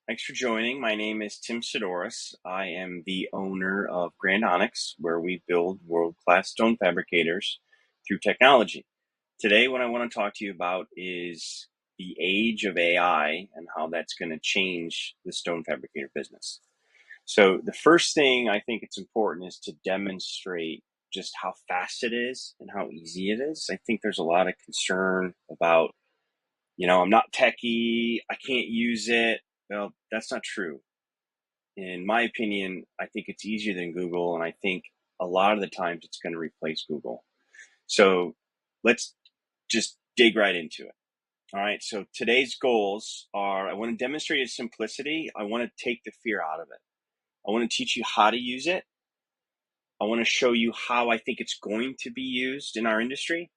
Thanks for joining. My name is Tim Saddoris. I am the owner of Grand Onyx, where we build world-class stone fabricators through technology. Today, what I want to talk to you about is the age of AI and how that's going to change the stone fabricator business. So the first thing I think it's important is to demonstrate just how fast it is and how easy it is. I think there's a lot of concern about, I'm not techie, I can't use it. Well, that's not true. In my opinion, I think it's easier than Google, and I think a lot of the times it's going to replace Google. So let's just dig right into it. All right. So today's goals are I want to demonstrate its simplicity. I want to take the fear out of it. I want to teach you how to use it. I want to show you how I think it's going to be used in our industry.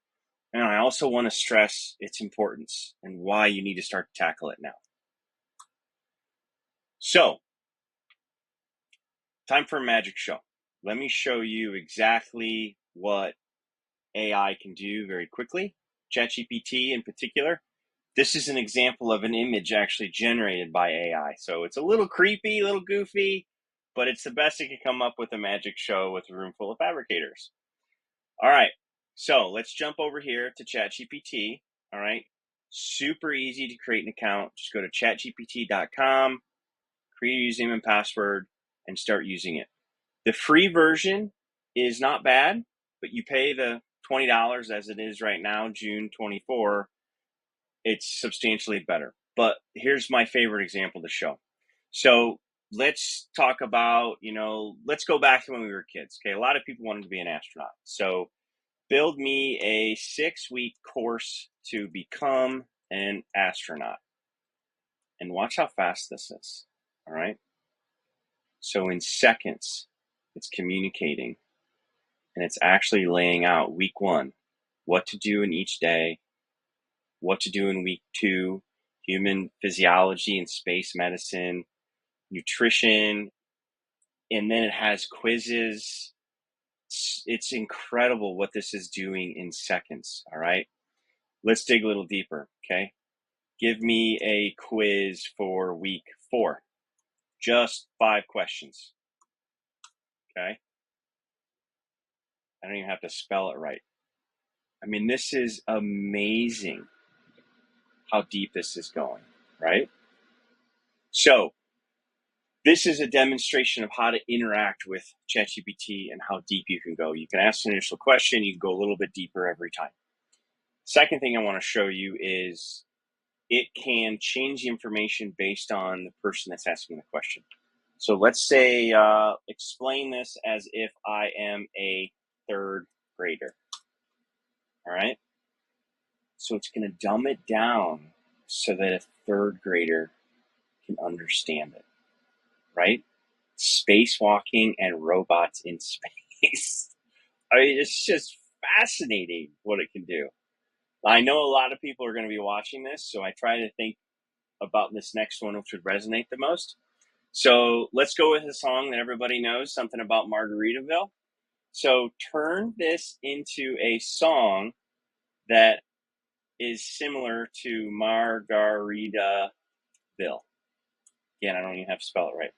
And I also want to stress its importance and why you need to start to tackle it now. So, time for a magic show. Let me show you exactly what AI can do very quickly. ChatGPT in particular. This is an example of an image actually generated by AI. So it's a little creepy, a little goofy, but it's the best it can come up with a magic show with a room full of fabricators. All right, so let's jump over here to ChatGPT. All right, super easy to create an account. Just go to chatgpt.com, create a username and password, and start using it. The free version is not bad, but you pay the $20 as it is right now, June 24. It's substantially better. But here's my favorite example to show. So let's talk about, let's go back to when we were kids. Okay, a lot of people wanted to be an astronaut. So build me a 6-week course to become an astronaut. And watch how fast this is. All right. So in seconds, it's communicating. And it's actually laying out week 1, what to do in each day, what to do in week 2, human physiology and space medicine, nutrition, and then it has quizzes. It's incredible what this is doing in seconds, all right? Let's dig a little deeper, okay? Give me a quiz for week 4. Just 5 questions, okay? I don't even have to spell it right. I mean, this is amazing how deep this is going, right? So this is a demonstration of how to interact with ChatGPT and how deep you can go. You can ask an initial question, you can go a little bit deeper every time. Second thing I want to show you is it can change the information based on the person that's asking the question. So let's say, explain this as if I am a 3rd grader. All right. So it's going to dumb it down so that a 3rd grader can understand it, right? Spacewalking and robots in space. I mean, it's just fascinating what it can do. I know a lot of people are going to be watching this, so I try to think about this next one, which would resonate the most. So let's go with a song that everybody knows, something about Margaritaville. So turn this into a song that is similar to Margaritaville. Again, I don't even have to spell it right.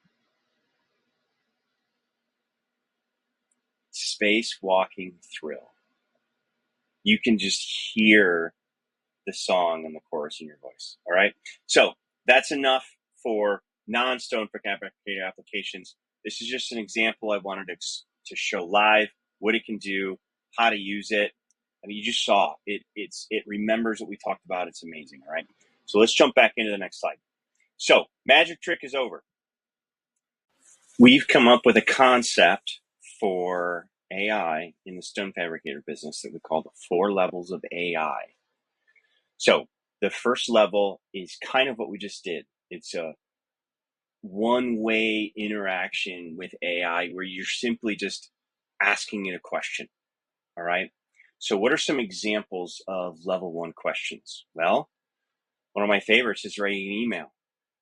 Spacewalking thrill. You can just hear the song and the chorus in your voice. All right. So that's enough for non-stone fabricator applications. This is just an example I wanted to show live what it can do, how to use it. I mean, you just saw it. It remembers what we talked about. It's amazing. All right. So let's jump back into the next slide. So magic trick is over. We've come up with a concept for AI in the stone fabricator business that we call the 4 levels of AI. So the first level is kind of what we just did. It's a one-way interaction with AI where you're simply just asking it a question. All right. So what are some examples of level 1 questions? Well, one of my favorites is writing an email.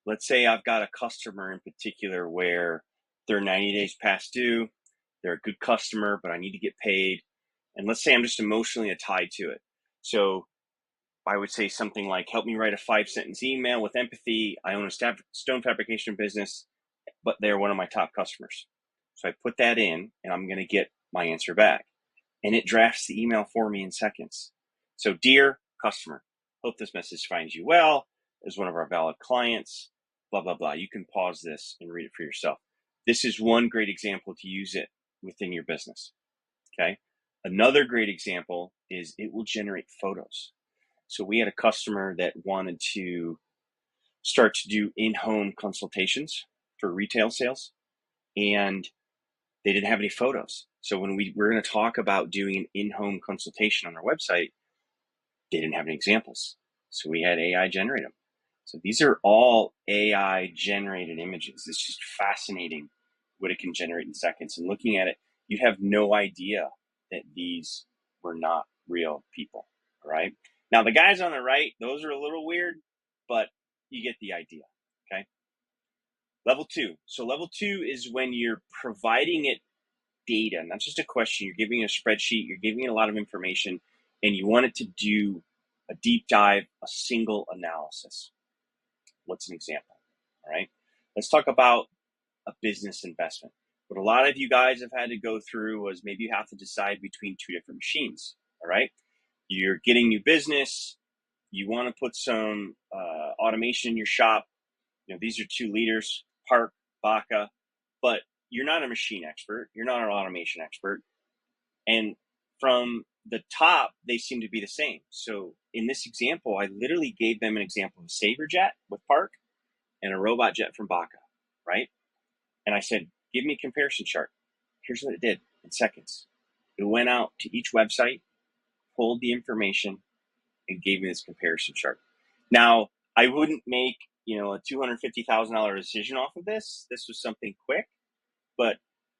Let's say I've got a customer in particular where they're 90 days past due. They're a good customer, but I need to get paid. And let's say I'm just emotionally tied to it. So I would say something like, help me write a 5-sentence email with empathy. I own a stone fabrication business, but they're one of my top customers. So I put that in and I'm going to get my answer back. And it drafts the email for me in seconds. So, dear customer, hope this message finds you well. As one of our valid clients, blah, blah, blah. You can pause this and read it for yourself. This is one great example to use it within your business. Okay. Another great example is it will generate photos. So we had a customer that wanted to start to do in-home consultations for retail sales, and they didn't have any photos. So when we were going to talk about doing an in-home consultation on our website, they didn't have any examples. So we had AI generate them. So these are all AI generated images. It's just fascinating what it can generate in seconds. And looking at it, you'd have no idea that these were not real people, all right? Now, the guys on the right, those are a little weird, but you get the idea, okay? Level 2. So level 2 is when you're providing it data, not just a question. You're giving it a spreadsheet, you're giving it a lot of information, and you want it to do a deep dive, a single analysis. What's an example? All right. Let's talk about a business investment. What a lot of you guys have had to go through was maybe you have to decide between 2 different machines. All right. You're getting new business. You want to put some automation in your shop. You know, these are 2 leaders, Park, Baca, but you're not a machine expert. You're not an automation expert. And from the top, they seem to be the same. So in this example, I literally gave them an example of a Saver jet with Park and a robot jet from Baca, right? And I said, give me a comparison chart. Here's what it did in seconds. It went out to each website, pulled the information, and gave me this comparison chart. Now, I wouldn't make, a $250,000 decision off of this. This was something quick, but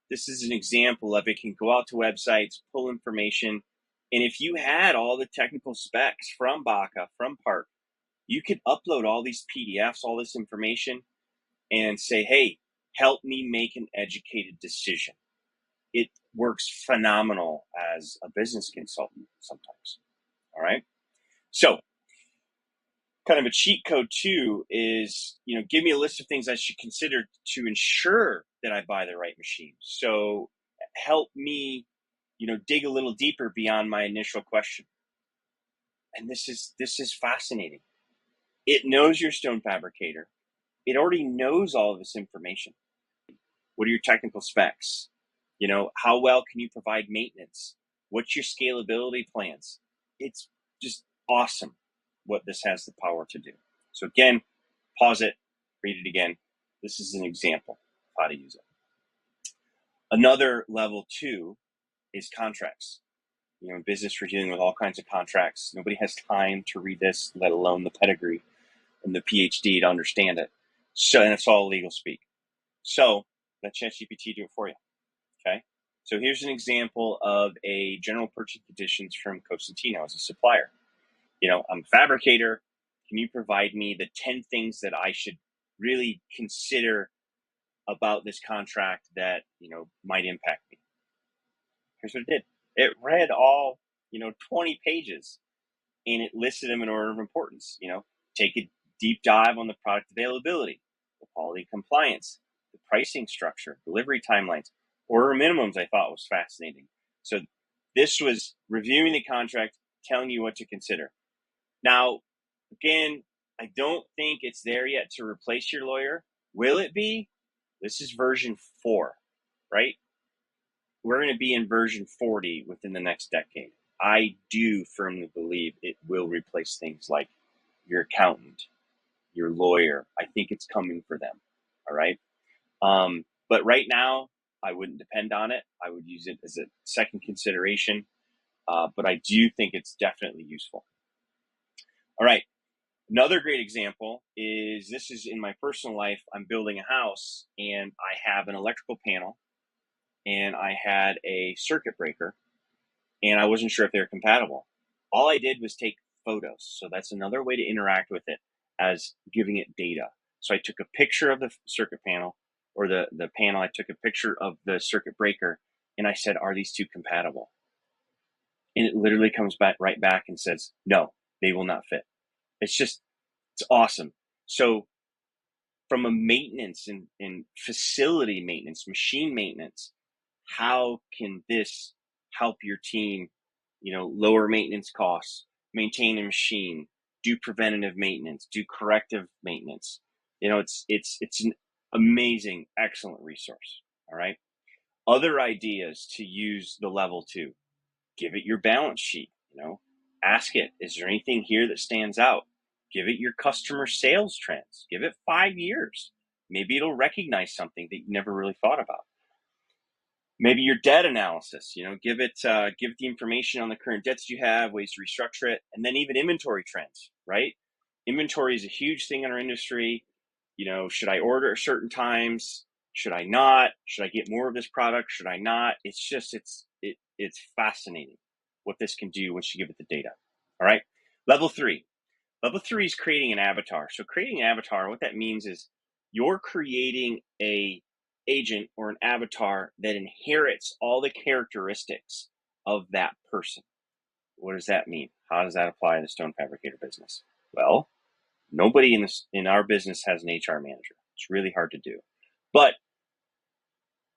this is an example of it can go out to websites, pull information. And if you had all the technical specs from Baca, from Park, you could upload all these PDFs, all this information, and say, hey, help me make an educated decision. It works phenomenal as a business consultant sometimes. All right. So kind of a cheat code too is, give me a list of things I should consider to ensure that I buy the right machine. So help me, dig a little deeper beyond my initial question. And this is fascinating. It knows your stone fabricator. It already knows all of this information. What are your technical specs? How well can you provide maintenance? What's your scalability plans? It's just awesome what this has the power to do. So again, pause it, read it again. This is an example of how to use it. Another level 2 is contracts. In business, we're dealing with all kinds of contracts. Nobody has time to read this, let alone the pedigree and the PhD to understand it. So, and it's all legal speak. So let ChatGPT do it for you. Okay. So here's an example of a general purchase conditions from Costantino as a supplier. I'm a fabricator. Can you provide me the 10 things that I should really consider about this contract that, might impact me? Here's what it did. It read all, 20 pages, and it listed them in order of importance. Take a deep dive on the product availability, the quality compliance, the pricing structure, delivery timelines, order minimums. I thought was fascinating. So this was reviewing the contract, telling you what to consider. Now, again, I don't think it's there yet to replace your lawyer. Will it be? This is version 4, right? We're going to be in version 40 within the next decade. I do firmly believe it will replace things like your accountant, your lawyer. I think it's coming for them. All right. But right now, I wouldn't depend on it. I would use it as a second consideration. But I do think it's definitely useful. All right. Another great example is this is in my personal life. I'm building a house and I have an electrical panel and I had a circuit breaker and I wasn't sure if they were compatible. All I did was take photos. So that's another way to interact with it as giving it data. So I took a picture of the circuit panel or the panel. I took a picture of the circuit breaker and I said, are these 2 compatible? And it literally comes back right back and says, no, they will not fit. It's awesome. So from a maintenance and facility maintenance, machine maintenance, how can this help your team, lower maintenance costs, maintain a machine, do preventative maintenance, do corrective maintenance? It's an amazing, excellent resource. All right. Other ideas to use the level 2, give it your balance sheet, ask it, is there anything here that stands out? Give it your customer sales trends, give it 5 years. Maybe it'll recognize something that you never really thought about. Maybe your debt analysis, give it the information on the current debts you have, ways to restructure it, and then even inventory trends, right? Inventory is a huge thing in our industry. Should I order at certain times? Should I not? Should I get more of this product? Should I not? It's fascinating what this can do once you give it the data. All right. Level 3 is creating an avatar. So creating an avatar, what that means is you're creating a agent or an avatar that inherits all the characteristics of that person. What does that mean? How does that apply in the stone fabricator business? Well, nobody in our business has an HR manager. It's really hard to do. But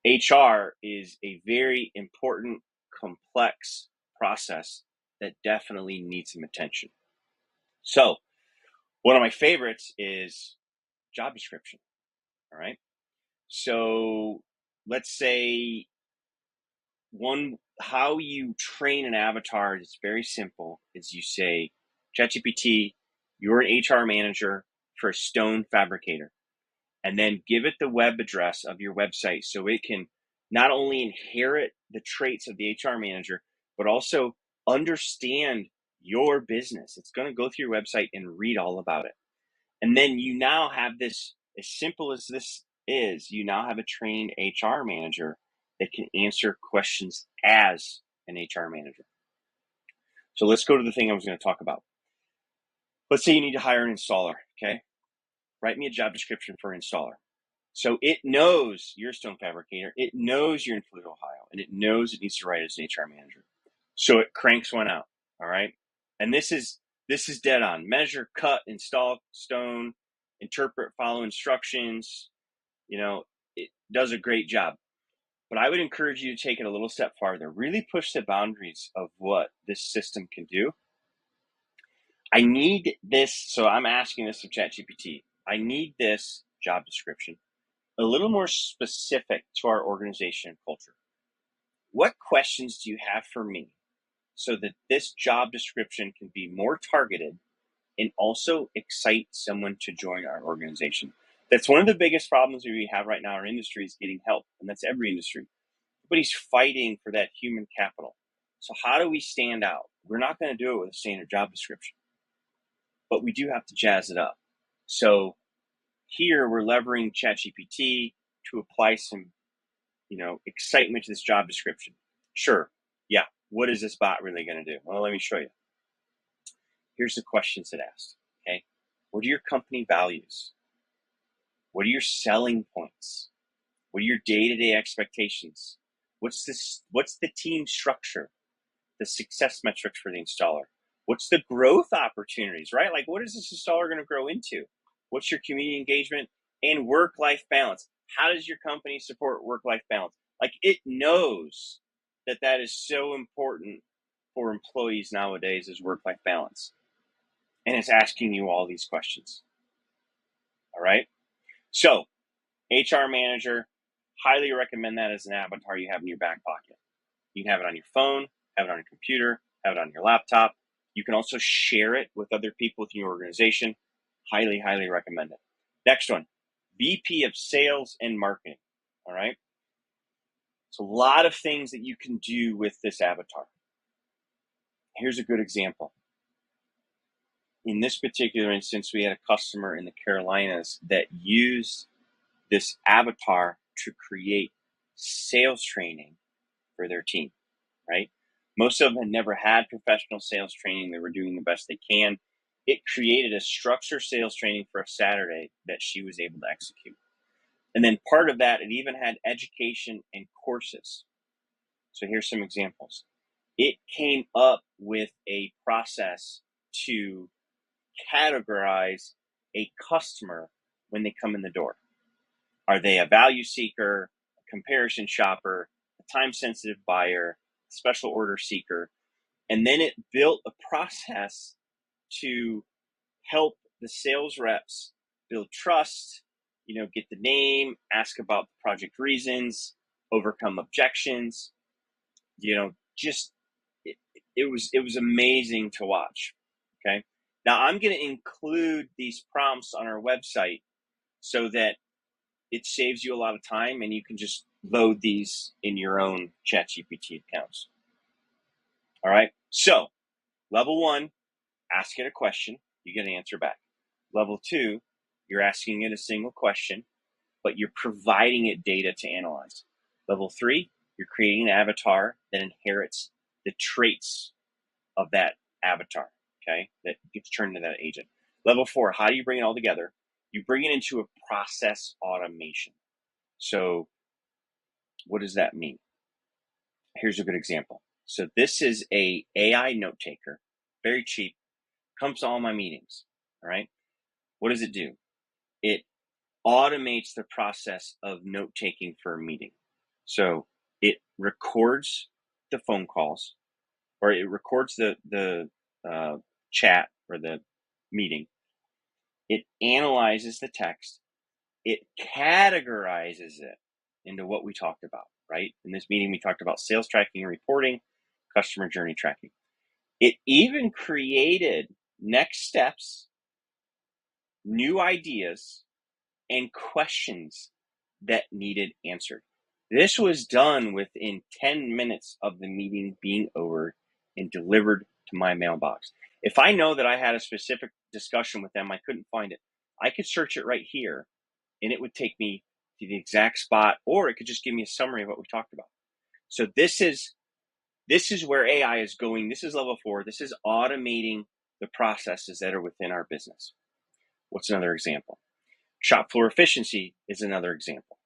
HR is a very important, complex process that definitely needs some attention. So one of my favorites is job description. All right. So let's say how you train an avatar is very simple. Is you say, ChatGPT, you're an HR manager for a stone fabricator, and then give it the web address of your website so it can not only inherit the traits of the HR manager, but also understand your business. It's going to go through your website and read all about it. And then you now have this, as simple as this is, you now have a trained HR manager that can answer questions as an HR manager. So let's go to the thing I was going to talk about. Let's say you need to hire an installer, okay? Write me a job description for an installer. So it knows you're a stone fabricator, it knows you're in Toledo, Ohio, and it knows it needs to write as an HR manager. So it cranks one out, all right? And this is dead on. Measure, cut, install stone, interpret, follow instructions. It does a great job. But I would encourage you to take it a little step farther. Really push the boundaries of what this system can do. I need this, so I'm asking this of ChatGPT. I need this job description a little more specific to our organization and culture. What questions do you have for me so that this job description can be more targeted and also excite someone to join our organization? That's one of the biggest problems we have right now in our industry is getting help, and that's every industry. Everybody's fighting for that human capital. So how do we stand out? We're not going to do it with a standard job description, but we do have to jazz it up. So here we're leveraging ChatGPT to apply some, excitement to this job description. Sure. Yeah. What is this bot really going to do? Well, let me show you. Here's the questions it asked. Okay. What are your company values? What are your selling points? What are your day-to-day expectations? What's the team structure? The success metrics for the installer? What's the growth opportunities, right? Like, what is this installer going to grow into? What's your community engagement and work-life balance? How does your company support work-life balance? Like, it knows that is so important for employees nowadays is work-life balance. And it's asking you all these questions. All right. So HR manager, highly recommend that as an avatar you have in your back pocket. You can have it on your phone, have it on your computer, have it on your laptop. You can also share it with other people within your organization. Highly, highly recommend it. Next one, VP of Sales and Marketing. All right. So a lot of things that you can do with this avatar. Here's a good example. In this particular instance, we had a customer in the Carolinas that used this avatar to create sales training for their team, right? Most of them had never had professional sales training. They were doing the best they can. It created a structured sales training for a Saturday that she was able to execute. And then part of that, it even had education and courses. So here's some examples. It came up with a process to categorize a customer when they come in the door. Are they a value seeker, a comparison shopper, a time-sensitive buyer, a special order seeker? And then it built a process to help the sales reps build trust, get the name, ask about the project reasons, overcome objections, just it was amazing to watch. Okay. Now I'm going to include these prompts on our website so that it saves you a lot of time and you can just load these in your own ChatGPT accounts. All right. So level 1, ask it a question, you get an answer back. Level 2, you're asking it a single question, but you're providing it data to analyze. Level 3, you're creating an avatar that inherits the traits of that avatar, okay, that gets turned into that agent. Level 4, how do you bring it all together? You bring it into a process automation. So what does that mean? Here's a good example. So this is a AI note taker, very cheap, comes to all my meetings, all right? What does it do? It automates the process of note taking for a meeting. So it records the phone calls, or it records the chat or the meeting. It analyzes the text. It categorizes it into what we talked about, right? In this meeting, we talked about sales tracking and reporting, customer journey tracking. It even created next steps, new ideas, and questions that needed answered. This was done within 10 minutes of the meeting being over and delivered to my mailbox. If I know that I had a specific discussion with them, I couldn't find it, I could search it right here and it would take me to the exact spot, or it could just give me a summary of what we talked about. So this is where AI is going. This is level 4. This is automating the processes that are within our business. What's another example? Shop floor efficiency is another example.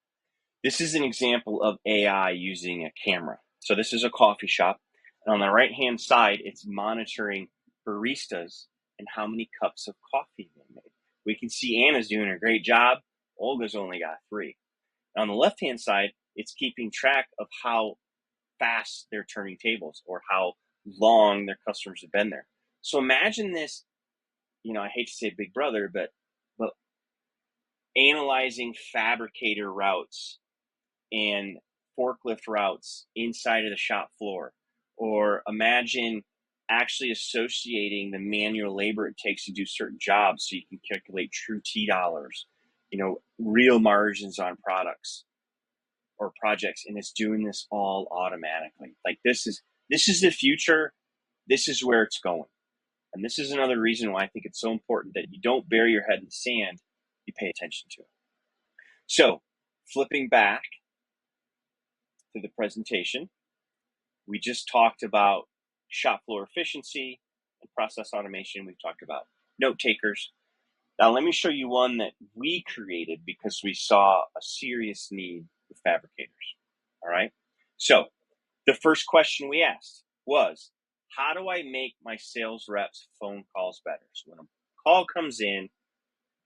This is an example of AI using a camera. So this is a coffee shop. And on the right-hand side, it's monitoring baristas and how many cups of coffee they made. We can see Anna's doing a great job. Olga's only got 3. And on the left-hand side, it's keeping track of how fast they're turning tables or how long their customers have been there. So imagine this, I hate to say Big Brother, but analyzing Fabricator routes and forklift routes inside of the shop floor. Or imagine actually associating the manual labor it takes to do certain jobs so you can calculate true T dollars, real margins on products or projects, and it's doing this all automatically. Like this is the future. This is where it's going. And this is another reason why I think it's so important that you don't bury your head in the sand, you pay attention to it. So flipping back to the presentation, we just talked about shop floor efficiency and process automation. We've talked about note takers. Now let me show you one that we created because we saw a serious need with fabricators. All right. So the first question we asked was, how do I make my sales reps' phone calls better? So when a call comes in,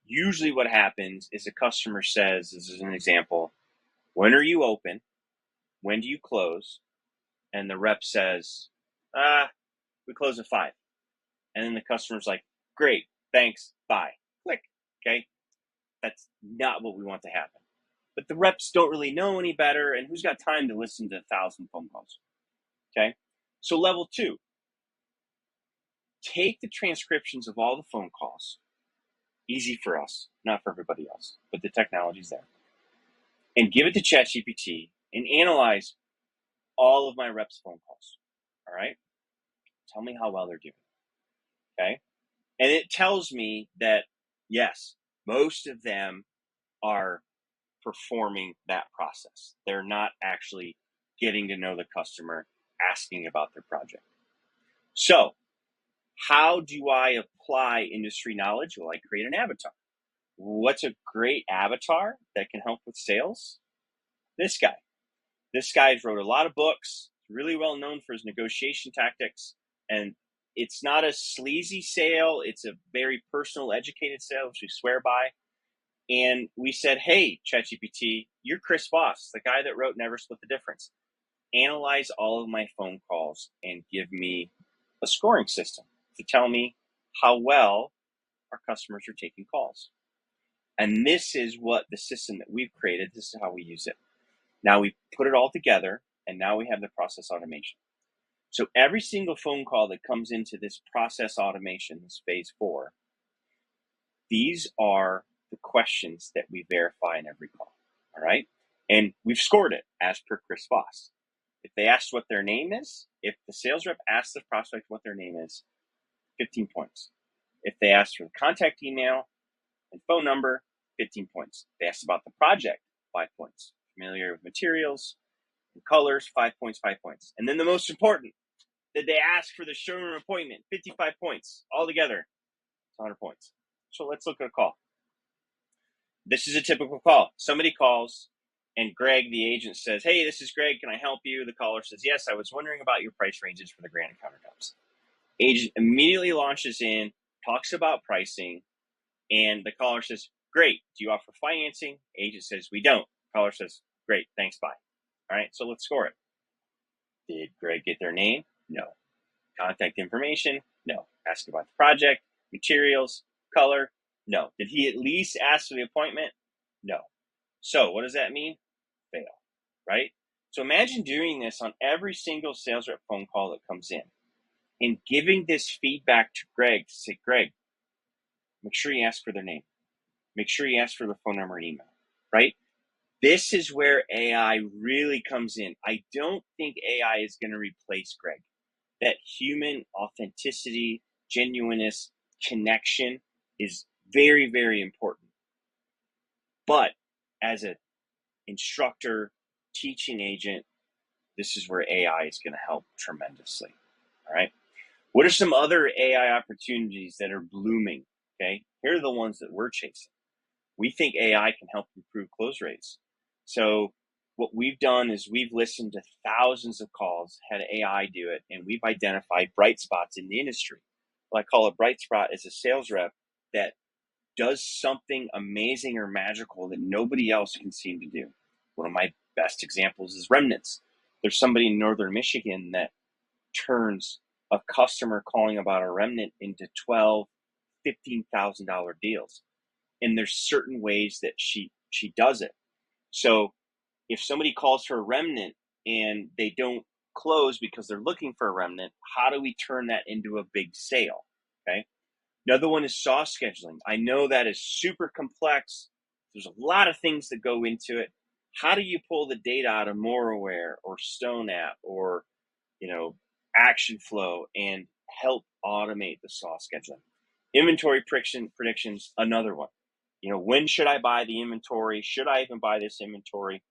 usually what happens is a customer says, this is an example, when are you open? When do you close? And the rep says, we close at 5. And then the customer's like, great, thanks, bye. Click. Okay. That's not what we want to happen. But the reps don't really know any better, and who's got time to listen to 1,000 phone calls? Okay. So level 2, take the transcriptions of all the phone calls. Easy for us, not for everybody else, but the technology's there. And give it to ChatGPT and analyze all of my reps' phone calls. All right. Tell me how well they're doing. Okay. And it tells me that, yes, most of them are performing that process. They're not actually getting to know the customer, asking about their project. So how do I apply industry knowledge? Well, I create an avatar. What's a great avatar that can help with sales? This guy. This guy's wrote a lot of books, really well known for his negotiation tactics, and It's not a sleazy sale. It's a very personal, educated sale, which we swear by. And we said, hey, ChatGPT, you're Chris Voss, the guy that wrote Never Split the Difference. Analyze all of my phone calls and give me a scoring system to tell me how well our customers are taking calls. And this is what the system that we've created, this is how we use it. Now we put it all together, and now we have the process automation. So every single phone call that comes into this process automation, this phase 4, these are the questions that we verify in every call, all right? And we've scored it as per Chris Voss. If they asked what their name is, if the sales rep asks the prospect what their name is, 15 points. If they asked for the contact email and phone number, 15 points. If they asked about the project, 5 points. Familiar with materials and colors, 5 points, 5 points. And then the most important, did they ask for the showroom appointment? 55 points. Altogether, it's 100 points. So let's look at a call. This is a typical call. Somebody calls, and Greg, the agent, says, hey, this is Greg. Can I help you? The caller says, yes, I was wondering about your price ranges for the granite countertops. Agent immediately launches in, talks about pricing, and the caller says, great. Do you offer financing? Agent says, we don't. Caller says, great. Thanks. Bye. All right. So let's score it. Did Greg get their name? No. Contact information? No. Ask about the project, materials, color? No. Did he at least ask for the appointment? No. So what does that mean? Fail, right? So imagine doing this on every single sales rep phone call that comes in and giving this feedback to Greg to say, Greg, make sure you ask for their name. Make sure you ask for their phone number and email, right? This is where AI really comes in. I don't think AI is going to replace Greg. That human authenticity, genuineness, connection is very, very important. But as an instructor, teaching agent, this is where AI is going to help tremendously. All right. What are some other AI opportunities that are blooming? Okay. Here are the ones that we're chasing. We think AI can help improve close rates. So what we've done is we've listened to thousands of calls, had AI do it, and we've identified bright spots in the industry. What I call a bright spot is a sales rep that does something amazing or magical that nobody else can seem to do. One of my best examples is remnants. There's somebody in northern Michigan that turns a customer calling about a remnant into $12,000, $15,000 deals. And there's certain ways that she does it. So if somebody calls for a remnant and they don't close because they're looking for a remnant, how do we turn that into a big sale? Okay. Another one is saw scheduling. I know that is super complex. There's a lot of things that go into it. How do you pull the data out of MoreAware or Stone App or, Action Flow and help automate the saw scheduling? Inventory predictions, another one. When should I buy the inventory? Should I even buy this inventory?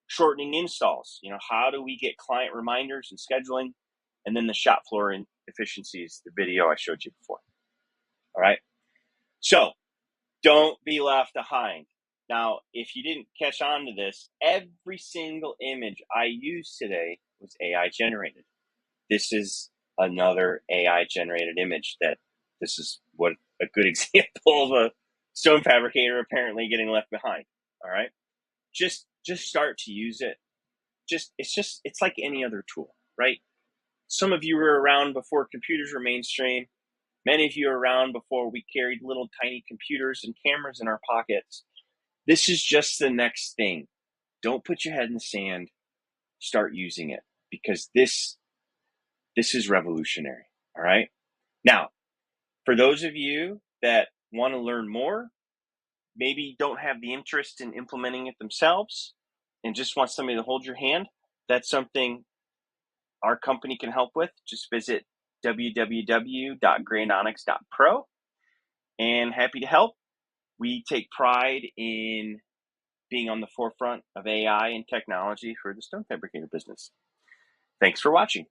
Shortening installs. How do we get client reminders and scheduling? And then the shop floor efficiencies, the video I showed you before. All right. So don't be left behind. Now, if you didn't catch on to this, every single image I used today was AI generated. This is another AI generated image this is what a good example of a stone fabricator apparently getting left behind. All right. Just start to use it. It's like any other tool, right? Some of you were around before computers were mainstream. Many of you are around before we carried little tiny computers and cameras in our pockets. This is just the next thing. Don't put your head in the sand. Start using it because this is revolutionary. All right. Now, for those of you that want to learn more, maybe don't have the interest in implementing it themselves and just want somebody to hold your hand, that's something our company can help with. Just visit www.grandonyx.pro and happy to help. We take pride in being on the forefront of AI and technology for the stone fabricator business. Thanks for watching.